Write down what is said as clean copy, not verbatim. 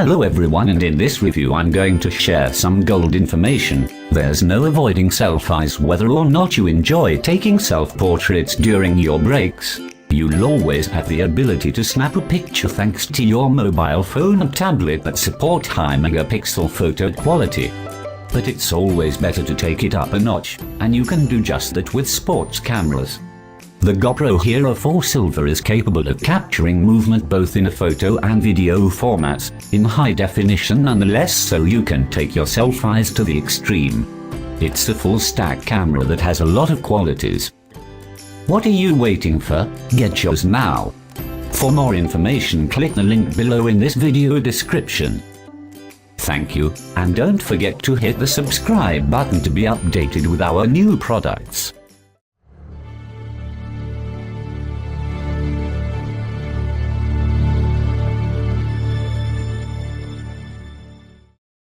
Hello everyone, and in this review I'm going to share some gold information. There's no avoiding selfies whether or not you enjoy taking self-portraits during your breaks. You'll always have the ability to snap a picture thanks to your mobile phone and tablet that support high megapixel photo quality. But it's always better to take it up a notch, and you can do just that with sports cameras. The GoPro Hero4 Silver is capable of capturing movement both in a photo and video formats, in high definition nonetheless, so you can take your selfies to the extreme. It's a full-stack camera that has a lot of qualities. What are you waiting for? Get yours now. For more information, click the link below in this video description. Thank you, and don't forget to hit the subscribe button to be updated with our new products.